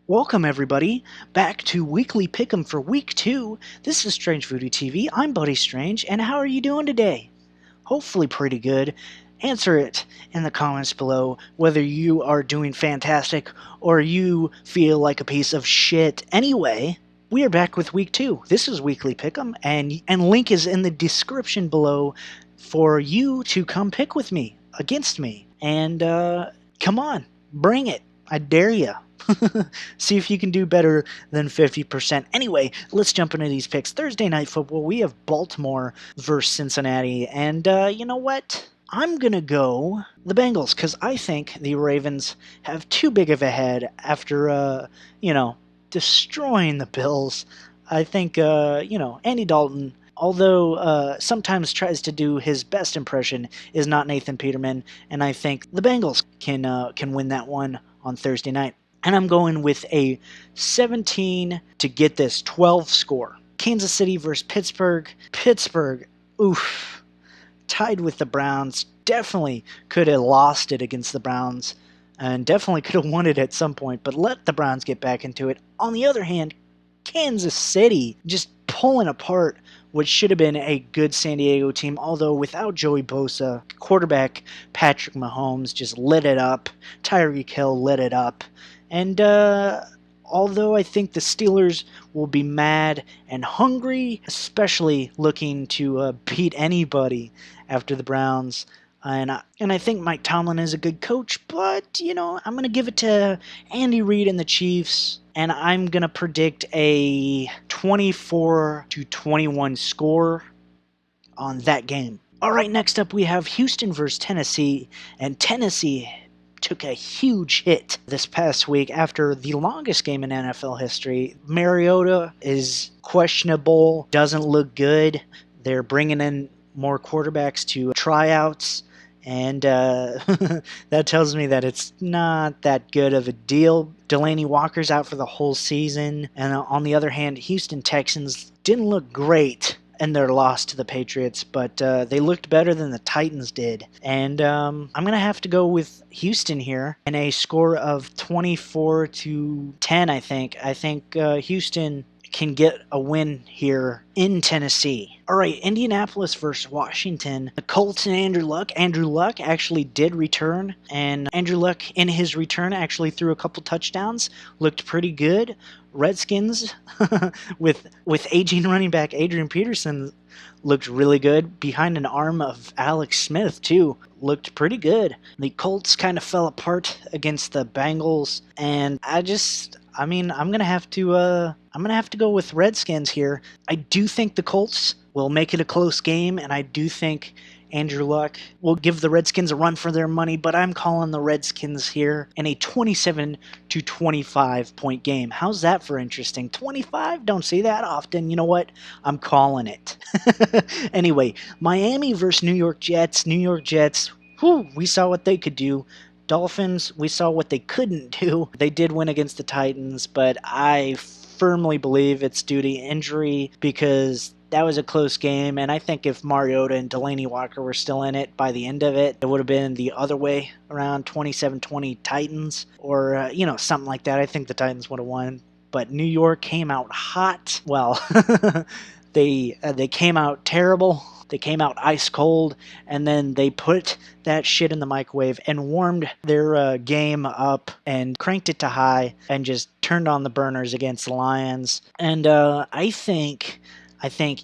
Welcome everybody back to Weekly Pick'em for Week 2. This is StrangeVoodooTV. I'm Buddy Strange, and how are you doing today? Hopefully pretty good. Answer it in the comments below whether you are doing fantastic or you feel like a piece of shit. Anyway, we are back with Week 2. This is Weekly Pick'em, and link is in the description below for you to come pick with me, against me. And come on, bring it. I dare ya. See if you can do better than 50%. Anyway, let's jump into these picks. Thursday Night Football, we have Baltimore versus Cincinnati. And you know what? I'm going to go the Bengals because I think the Ravens have too big of a head after, destroying the Bills. I think, Andy Dalton, although sometimes tries to do his best impression, is not Nathan Peterman. And I think the Bengals can win that one on Thursday night. And I'm going with a 17 to get this 12 score. Kansas City versus Pittsburgh. Pittsburgh, oof, tied with the Browns. Definitely could have lost it against the Browns and definitely could have won it at some point, but let the Browns get back into it. On the other hand, Kansas City just pulling apart what should have been a good San Diego team, although without Joey Bosa, quarterback Patrick Mahomes just lit it up. Tyreek Hill lit it up. And although I think the Steelers will be mad and hungry, especially looking to beat anybody after the Browns, and I think Mike Tomlin is a good coach, but, I'm going to give it to Andy Reid and the Chiefs, and I'm going to predict a 24-21 score on that game. All right, next up we have Houston versus Tennessee, and Tennessee took a huge hit this past week after the longest game in NFL history. Mariota is questionable, doesn't look good. They're bringing in more quarterbacks to tryouts, and that tells me that it's not that good of a deal. Delaney Walker's out for the whole season, and on the other hand, Houston Texans didn't look great in their loss to the Patriots, but they looked better than the Titans did. And I'm going to have to go with Houston here in a score of 24-10, I think. I think Houston can get a win here in Tennessee. All right, Indianapolis versus Washington. The Colts and Andrew Luck. Andrew Luck actually did return, and Andrew Luck in his return actually threw a couple touchdowns. Looked pretty good. Redskins with aging running back Adrian Peterson looked really good. Behind an arm of Alex Smith too, looked pretty good. The Colts kind of fell apart against the Bengals, and I'm gonna have to go with Redskins here. I do think the Colts will make it a close game, and I do think Andrew Luck will give the Redskins a run for their money, but I'm calling the Redskins here in a 27-25 point game. How's that for interesting? 25? Don't see that often. You know what? I'm calling it. Anyway, Miami versus New York Jets. New York Jets, whew, we saw what they could do. Dolphins, we saw what they couldn't do. They did win against the Titans, but I firmly believe it's due to injury because that was a close game, and I think if Mariota and Delaney Walker were still in it by the end of it, it would have been the other way around, 27-20 Titans, or, something like that. I think the Titans would have won, but New York came out hot. Well, they came out terrible. They came out ice cold, and then they put that shit in the microwave and warmed their game up and cranked it to high and just turned on the burners against the Lions. And I think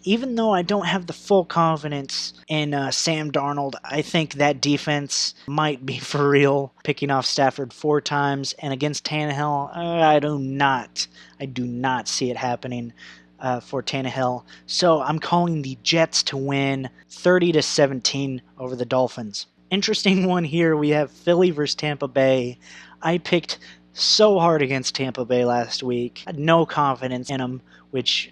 even though I don't have the full confidence in Sam Darnold, I think that defense might be for real. Picking off Stafford 4 times, and against Tannehill, I do not see it happening for Tannehill. So I'm calling the Jets to win 30-17 over the Dolphins. Interesting one here. We have Philly versus Tampa Bay. I picked so hard against Tampa Bay last week. I had no confidence in them, which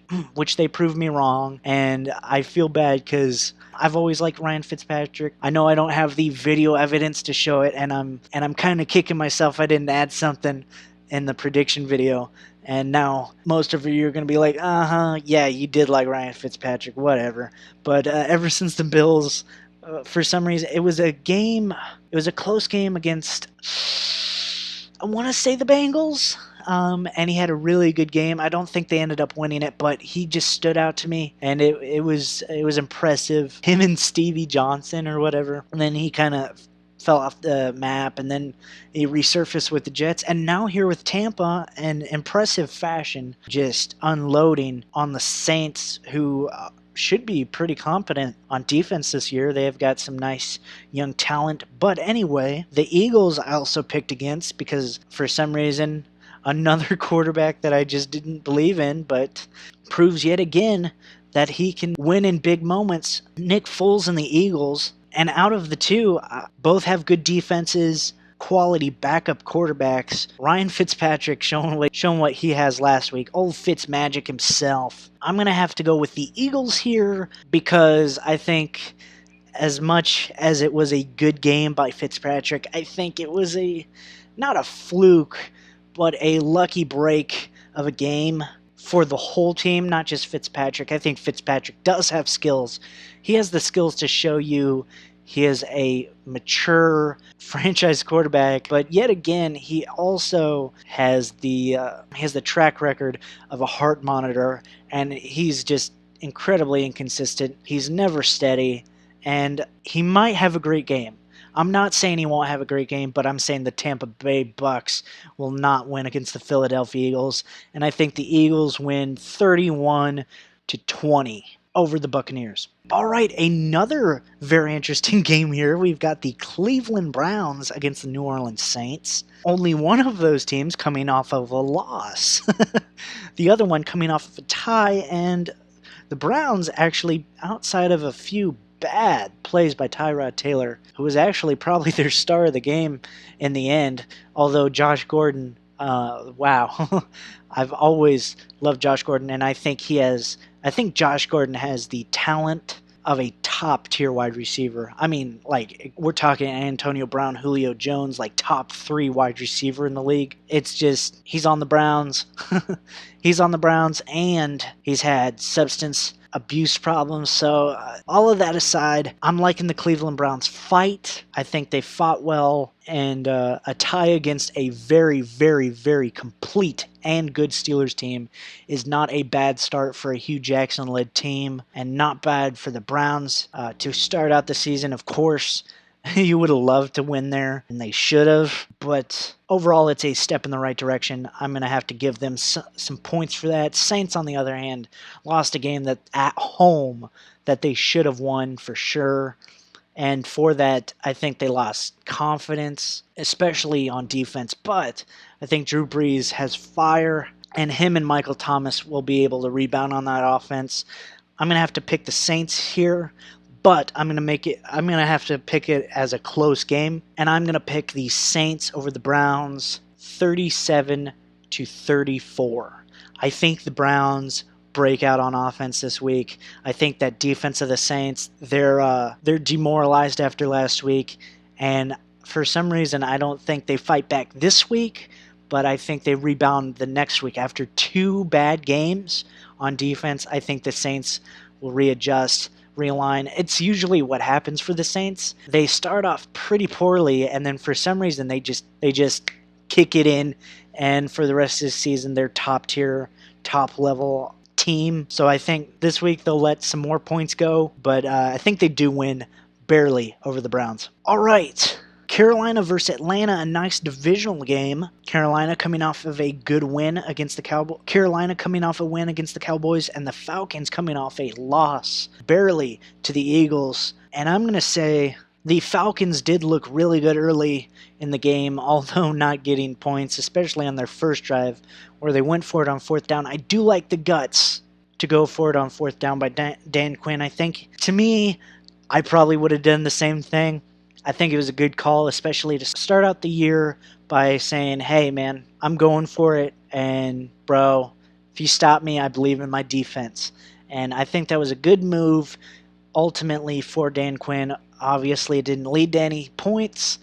they proved me wrong, and I feel bad because I've always liked Ryan Fitzpatrick. I know I don't have the video evidence to show it, and I'm kind of kicking myself I didn't add something in the prediction video. And now most of you are going to be like, yeah, you did like Ryan Fitzpatrick, whatever. But ever since the Bills, for some reason, it was a close game against, I want to say the Bengals. and he had a really good game. I don't think they ended up winning it, but he just stood out to me, and it was impressive. Him and Stevie Johnson or whatever, and then he kind of fell off the map, and then he resurfaced with the Jets, and now here with Tampa in impressive fashion, just unloading on the Saints, who should be pretty competent on defense this year. They have got some nice young talent. But anyway, the Eagles I also picked against because for some reason another quarterback that I just didn't believe in, but proves yet again that he can win in big moments. Nick Foles and the Eagles. And out of the two, both have good defenses, quality backup quarterbacks. Ryan Fitzpatrick showing what he has last week. Old Fitzmagic himself. I'm going to have to go with the Eagles here because I think as much as it was a good game by Fitzpatrick, I think it was not a fluke, but a lucky break of a game for the whole team, not just Fitzpatrick. I think Fitzpatrick does have skills. He has the skills to show you he is a mature franchise quarterback, but yet again, he also has the track record of a heart monitor, and he's just incredibly inconsistent. He's never steady, and he might have a great game. I'm not saying he won't have a great game, but I'm saying the Tampa Bay Bucks will not win against the Philadelphia Eagles, and I think the Eagles win 31-20 over the Buccaneers. All right, another very interesting game here. We've got the Cleveland Browns against the New Orleans Saints. Only one of those teams coming off of a loss. The other one coming off of a tie, and the Browns actually, outside of a few bad plays by Tyrod Taylor, who was actually probably their star of the game in the end, although Josh Gordon, wow. I've always loved Josh Gordon, and I think Josh Gordon has the talent of a top-tier wide receiver. I mean, like, we're talking Antonio Brown, Julio Jones, like top 3 wide receiver in the league. It's just, he's on the Browns. He's on the Browns, and he's had substance abuse problems. So all of that aside, I'm liking the Cleveland Browns fight. I think they fought well, and a tie against a very, very, very complete and good Steelers team is not a bad start for a Hugh Jackson-led team, and not bad for the Browns to start out the season. Of course, you would have loved to win there, and they should have, but overall it's a step in the right direction. I'm going to have to give them some points for that. Saints, on the other hand, lost a game that at home that they should have won for sure, and for that I think they lost confidence, especially on defense, but I think Drew Brees has fire, and him and Michael Thomas will be able to rebound on that offense. I'm going to have to pick the Saints here, but I'm going to have to pick it as a close game, and I'm going to pick the Saints over the Browns 37-34. I think the Browns break out on offense this week. I think that defense of the Saints, they're demoralized after last week, and for some reason I don't think they fight back this week, but I think they rebound the next week. After 2 bad games on defense, I think the Saints will readjust, realign. It's usually what happens for the Saints. They start off pretty poorly, and then for some reason they just kick it in, and for the rest of the season they're top tier, top level team. So I think this week they'll let some more points go, but I think they do win barely over the Browns. All right, Carolina versus Atlanta, a nice divisional game. Carolina coming off of a good win against the Cowboys. Carolina coming off a win against the Cowboys, and the Falcons coming off a loss barely to the Eagles. And I'm going to say the Falcons did look really good early in the game, although not getting points, especially on their first drive where they went for it on 4th down. I do like the guts to go for it on 4th down by Dan Quinn. I think, to me, I probably would have done the same thing. I think it was a good call, especially to start out the year by saying, hey, man, I'm going for it, and, bro, if you stop me, I believe in my defense. And I think that was a good move ultimately for Dan Quinn. Obviously, it didn't lead to any points,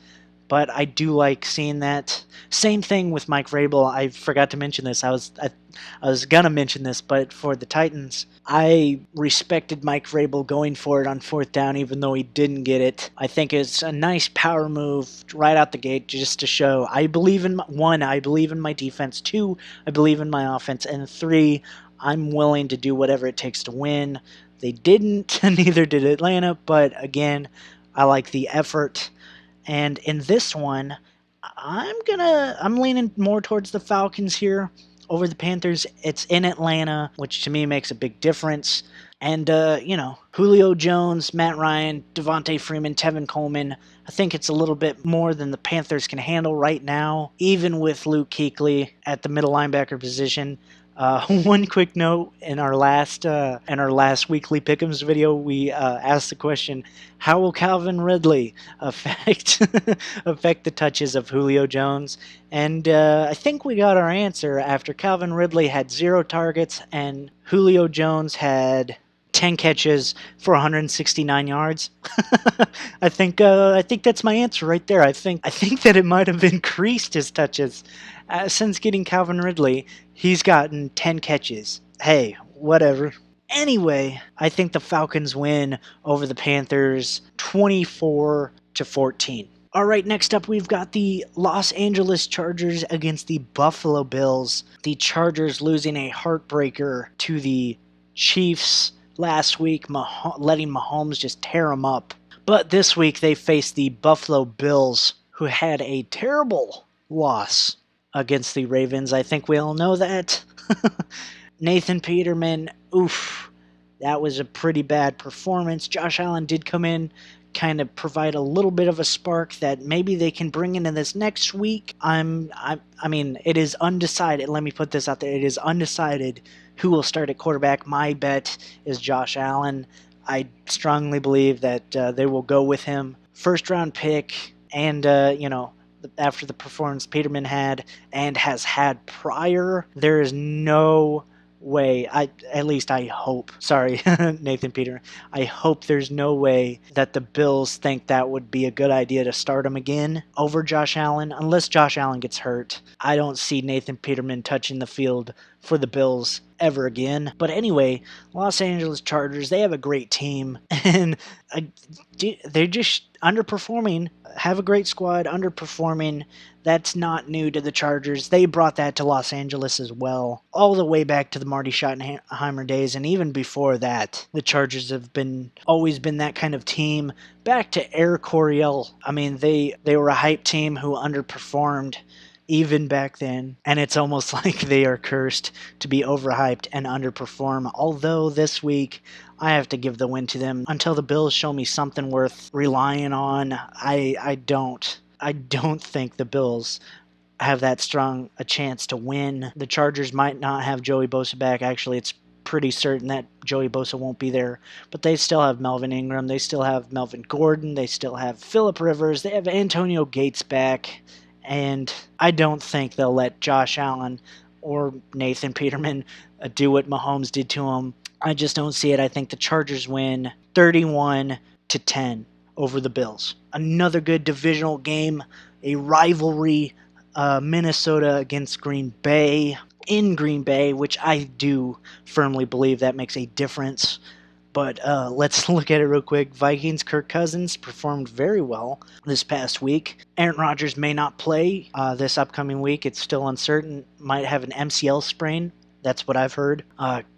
but I do like seeing that. Same thing with Mike Vrabel. I forgot to mention this. I was gonna mention this, but for the Titans, I respected Mike Vrabel going for it on fourth down, even though he didn't get it. I think it's a nice power move right out the gate, just to show I believe in I believe in my defense. 2, I believe in my offense, and 3, I'm willing to do whatever it takes to win. They didn't, neither did Atlanta, but again, I like the effort. And in this one, I'm leaning more towards the Falcons here over the Panthers. It's in Atlanta, which to me makes a big difference. And, Julio Jones, Matt Ryan, Devontae Freeman, Tevin Coleman, I think it's a little bit more than the Panthers can handle right now, even with Luke Kuechly at the middle linebacker position. One quick note, in our last weekly pick'ems video, we asked the question, how will Calvin Ridley affect the touches of Julio Jones? And I think we got our answer after Calvin Ridley had 0 targets and Julio Jones had 10 catches for 169 yards. I think that's my answer right there. I think that it might have increased his touches. Since getting Calvin Ridley, he's gotten 10 catches. Hey, whatever. Anyway, I think the Falcons win over the Panthers 24-14. All right, next up we've got the Los Angeles Chargers against the Buffalo Bills. The Chargers losing a heartbreaker to the Chiefs last week, letting Mahomes just tear them up. But this week they faced the Buffalo Bills, who had a terrible loss against the Ravens. I think we all know that. Nathan Peterman, oof, that was a pretty bad performance. Josh Allen did come in, kind of provide a little bit of a spark that maybe they can bring into this next week. I mean, it is undecided. Let me put this out there. It is undecided who will start at quarterback. My bet is Josh Allen. I strongly believe that they will go with him. First round pick, and after the performance Peterman had and has had prior, there is no way, at least I hope, sorry, Nathan Peterman, I hope there's no way that the Bills think that would be a good idea to start him again over Josh Allen. Unless Josh Allen gets hurt, I don't see Nathan Peterman touching the field for the Bills ever again. But anyway, Los Angeles Chargers, they have a great team, and they're just underperforming. Have a great squad, underperforming. That's not new to the Chargers. They brought that to Los Angeles as well, all the way back to the Marty Schottenheimer days, and even before that, the Chargers have always been that kind of team. Back to Air Coryell. I mean, they were a hype team who underperformed even back then, and it's almost like they are cursed to be overhyped and underperform. Although this week, I have to give the win to them. Until the Bills show me something worth relying on, I don't think the Bills have that strong a chance to win. The Chargers might not have Joey Bosa back. Actually, it's pretty certain that Joey Bosa won't be there, but they still have Melvin Ingram, they still have Melvin Gordon, they still have Phillip Rivers, they have Antonio Gates back. And I don't think they'll let Josh Allen or Nathan Peterman do what Mahomes did to him. I just don't see it. I think the Chargers win 31-10 over the Bills. Another good divisional game, a rivalry, Minnesota against Green Bay in Green Bay, which I do firmly believe that makes a difference. But let's look at it real quick. Vikings' Kirk Cousins performed very well this past week. Aaron Rodgers may not play this upcoming week. It's still uncertain. Might have an MCL sprain. That's what I've heard.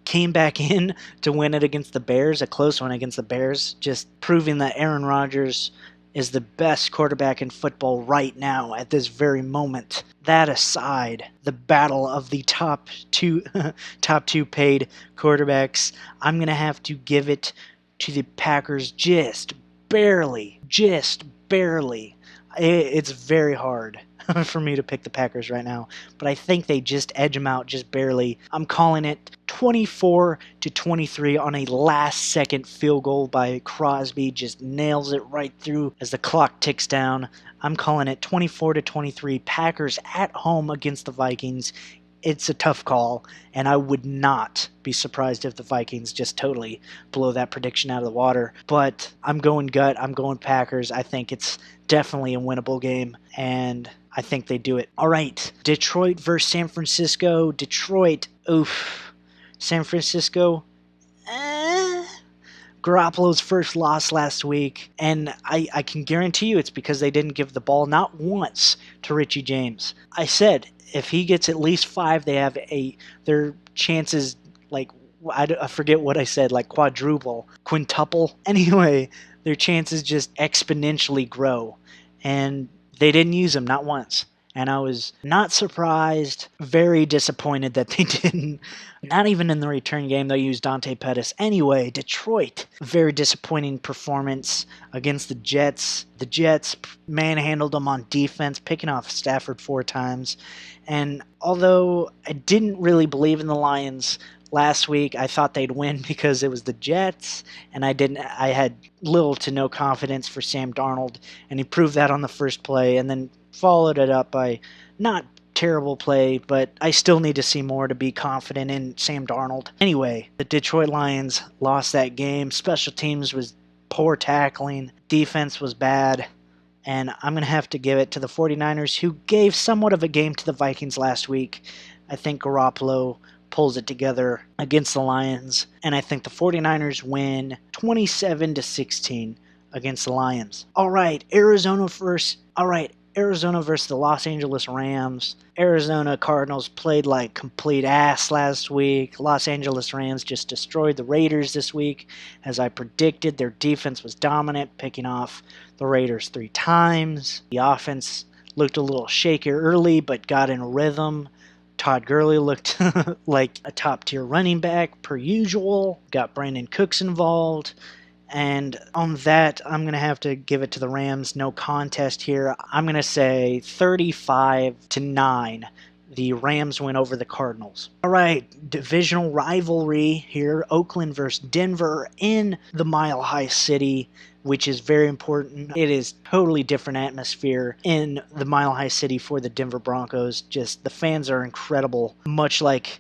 Came back in to win it against the Bears, a close one against the Bears, just proving that Aaron Rodgers is the best quarterback in football right now at this very moment. That aside, the battle of the top two paid quarterbacks, I'm going to have to give it to the Packers just barely. It's very hard for me to pick the Packers right now, but I think they just edge them out just barely. I'm calling it 24-23 on a last-second field goal by Crosby. Just nails it right through as the clock ticks down. I'm calling it 24-23 Packers at home against the Vikings it's a tough call, and I would not be surprised if the Vikings just totally blow that prediction out of the water. But I'm going gut. I'm going Packers. I think it's definitely a winnable game, and I think they do it. All right, Detroit versus San Francisco. Detroit, oof. San Francisco, Garoppolo's first loss last week, and I can guarantee you it's because they didn't give the ball not once to Richie James. I said if he gets at least 5, they have their chances, like, I forget what I said, like quadruple, quintuple. Anyway, their chances just exponentially grow, and they didn't use them not once. And I was not surprised, very disappointed that they didn't. Not even in the return game, they used Dante Pettis. Anyway, Detroit, very disappointing performance against the Jets. The Jets manhandled them on defense, picking off Stafford 4 times. And although I didn't really believe in the Lions last week, I thought they'd win because it was the Jets, and I had little to no confidence for Sam Darnold, and he proved that on the first play, and then followed it up by not terrible play, but I still need to see more to be confident in Sam Darnold. Anyway, the Detroit Lions lost that game. Special teams was poor tackling. Defense was bad. And I'm going to have to give it to the 49ers, who gave somewhat of a game to the Vikings last week. I think Garoppolo pulls it together against the Lions, and I think the 49ers win 27-16 against the Lions. All right, Arizona versus the Los Angeles Rams. Arizona Cardinals played like complete ass last week. Los Angeles Rams just destroyed the Raiders this week. As I predicted, their defense was dominant, picking off the Raiders 3 times. The offense looked a little shaky early, but got in a rhythm. Todd Gurley looked like a top-tier running back per usual. Got Brandon Cooks involved. And on that, I'm going to have to give it to the Rams. No contest here. I'm going to say 35-9. The Rams win over the Cardinals. All right, divisional rivalry here. Oakland versus Denver in the Mile High City, which is very important. It is totally different atmosphere in the Mile High City for the Denver Broncos. Just the fans are incredible, much like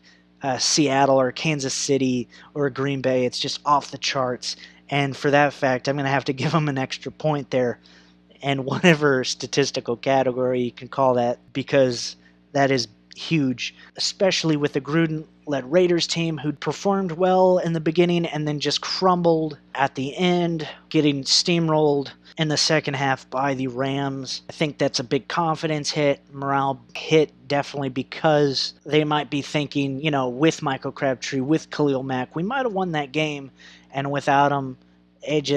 Seattle or Kansas City or Green Bay. It's just off the charts. And for that fact, I'm going to have to give them an extra point there, and whatever statistical category you can call that, because that is huge, especially with the Gruden-led Raiders team who performed well in the beginning and then just crumbled at the end, getting steamrolled in the second half by the Rams. I think that's a big confidence hit, morale hit, definitely, because they might be thinking, with Michael Crabtree, with Khalil Mack, we might have won that game, and without him, it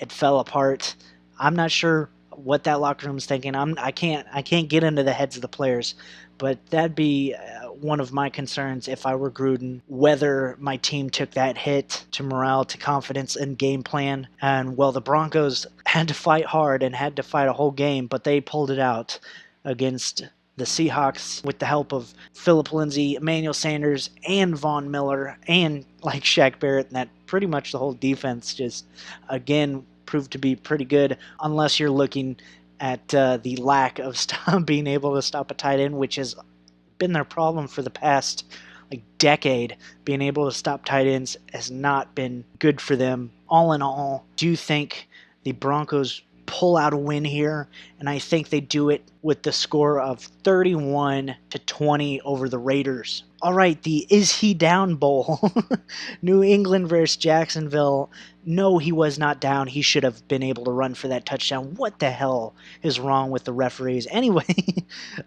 fell apart. I'm not sure what that locker room's thinking. I can't get into the heads of the players, but that'd be one of my concerns if I were Gruden, whether my team took that hit to morale, to confidence and game plan. And the Broncos had to fight hard and had to fight a whole game, but they pulled it out against the Seahawks with the help of Phillip Lindsay, Emmanuel Sanders, and Von Miller, and like Shaq Barrett, and that pretty much the whole defense just, again, proved to be pretty good, unless you're looking at the lack of being able to stop a tight end, which has been their problem for the past decade. Being able to stop tight ends has not been good for them. All in all, do you think the Broncos pull out a win here? And I think they do it with the score of 31-20 over the Raiders. All right, the Is He Down Bowl. New England versus Jacksonville. No, he was not down. He should have been able to run for that touchdown. What the hell is wrong with the referees? Anyway,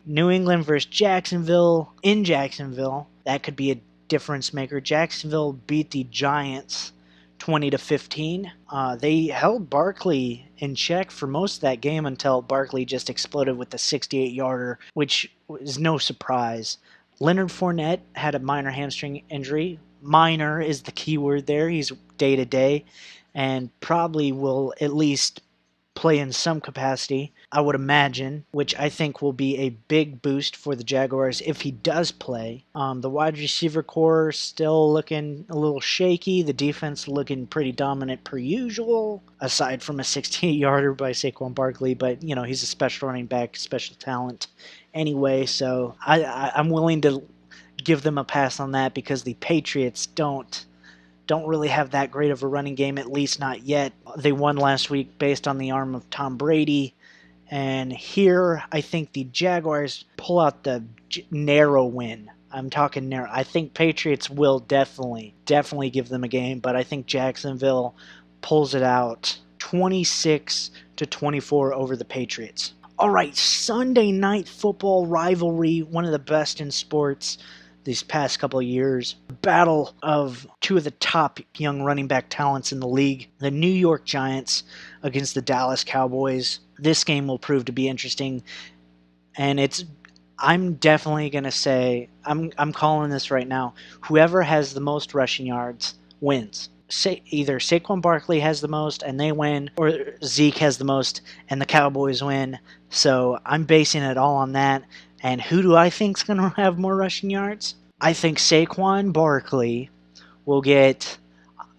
New England versus Jacksonville in Jacksonville. That could be a difference maker. Jacksonville beat the Giants 20-15. They held Barkley in check for most of that game until Barkley just exploded with the 68-yarder, which is no surprise. Leonard Fournette had a minor hamstring injury. Minor is the key word there. He's day-to-day and probably will at least play in some capacity, I would imagine, which I think will be a big boost for the Jaguars if he does play. The wide receiver core still looking a little shaky. The defense looking pretty dominant per usual, aside from a 68-yarder by Saquon Barkley. But, you know, he's a special running back, special talent anyway. So I'm willing to give them a pass on that because the Patriots don't really have that great of a running game, at least not yet. They won last week based on the arm of Tom Brady. And here, I think the Jaguars pull out the narrow win. I'm talking narrow. I think Patriots will definitely give them a game, but I think Jacksonville pulls it out 26-24 over the Patriots. All right, Sunday night football rivalry, one of the best in sports these past couple of years. Battle of two of the top young running back talents in the league. The New York Giants against the Dallas Cowboys. This game will prove to be interesting. And I'm definitely going to say, I'm calling this right now, whoever has the most rushing yards wins. Either Saquon Barkley has the most and they win, or Zeke has the most and the Cowboys win. So I'm basing it all on that. And who do I think is going to have more rushing yards? I think Saquon Barkley will get,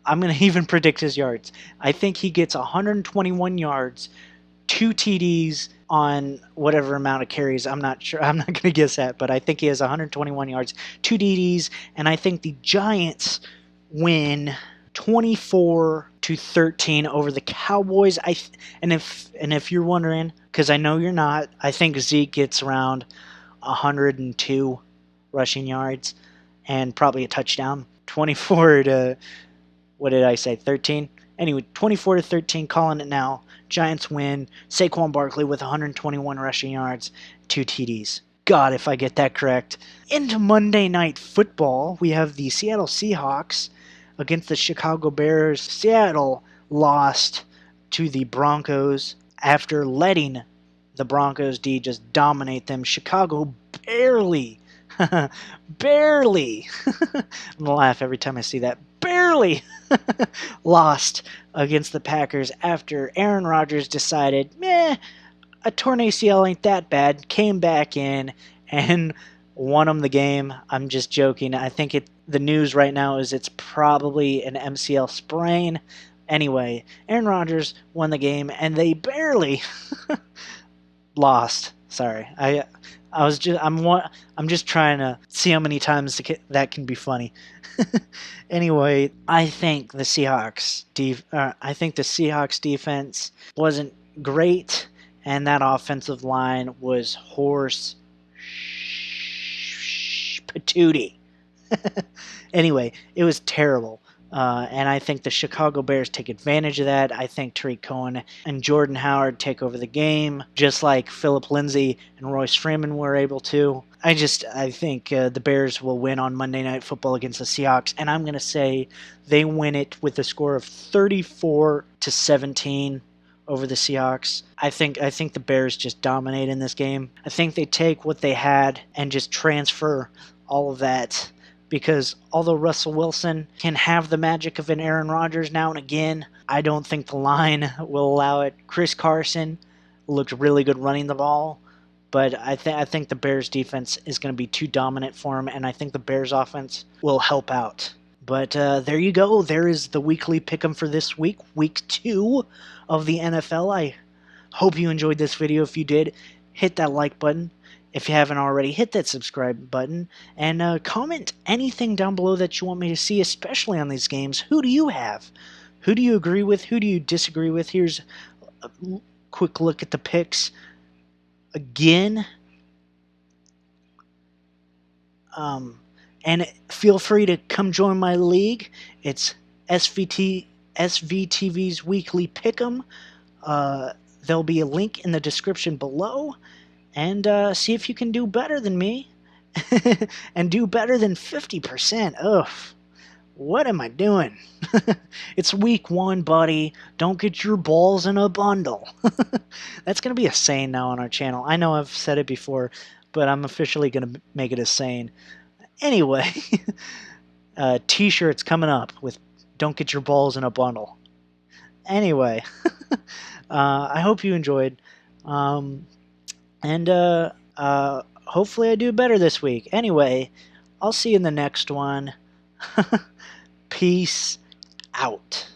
I'm going to even predict his yards. I think he gets 121 yards, 2 TDs on whatever amount of carries. I'm not sure. I'm not going to guess that, but I think he has 121 yards, 2 TDs, and I think the Giants win 24-13 over the Cowboys. And if you're wondering, because I know you're not, I think Zeke gets around 102 rushing yards and probably a touchdown. 24 to, what did I say, 13? Anyway, 24-13, calling it now. Giants win. Saquon Barkley with 121 rushing yards, 2 TDs. God, if I get that correct. Into Monday Night Football, we have the Seattle Seahawks against the Chicago Bears. Seattle lost to the Broncos after letting the Broncos D just dominate them. Chicago barely I'm gonna laugh every time I see that. Barely lost against the Packers after Aaron Rodgers decided, a torn ACL ain't that bad, came back in and won them the game. I'm just joking. I think the news right now is it's probably an MCL sprain. Anyway, Aaron Rodgers won the game and they barely lost. Sorry. I'm just trying to see how many times that can be funny. Anyway, I think the Seahawks defense wasn't great, and that offensive line was horse patootie. Anyway, it was terrible. And I think the Chicago Bears take advantage of that. I think Tariq Cohen and Jordan Howard take over the game, just like Phillip Lindsay and Royce Freeman were able to. I think the Bears will win on Monday Night Football against the Seahawks, and I'm going to say they win it with a score of 34-17 over the Seahawks. I think the Bears just dominate in this game. I think they take what they had and just transfer all of that. Because although Russell Wilson can have the magic of an Aaron Rodgers now and again, I don't think the line will allow it. Chris Carson looked really good running the ball, but I think the Bears defense is going to be too dominant for him, and I think the Bears offense will help out. But there you go. There is the weekly pick'em for this week, week 2 of the NFL. I hope you enjoyed this video. If you did, hit that like button. If you haven't already, hit that subscribe button and comment anything down below that you want me to see, especially on these games. Who do you have? Who do you agree with? Who do you disagree with? Here's a quick look at the picks again. And feel free to come join my league. It's SVTV's Weekly Pick'em. There'll be a link in the description below. And see if you can do better than me. And do better than 50%. Ugh. What am I doing? It's week 1, buddy. Don't get your balls in a bundle. That's going to be a saying now on our channel. I know I've said it before, but I'm officially going to make it a saying. Anyway, t-shirts coming up with "Don't get your balls in a bundle." Anyway. I hope you enjoyed. And hopefully I do better this week. Anyway, I'll see you in the next one. Peace out.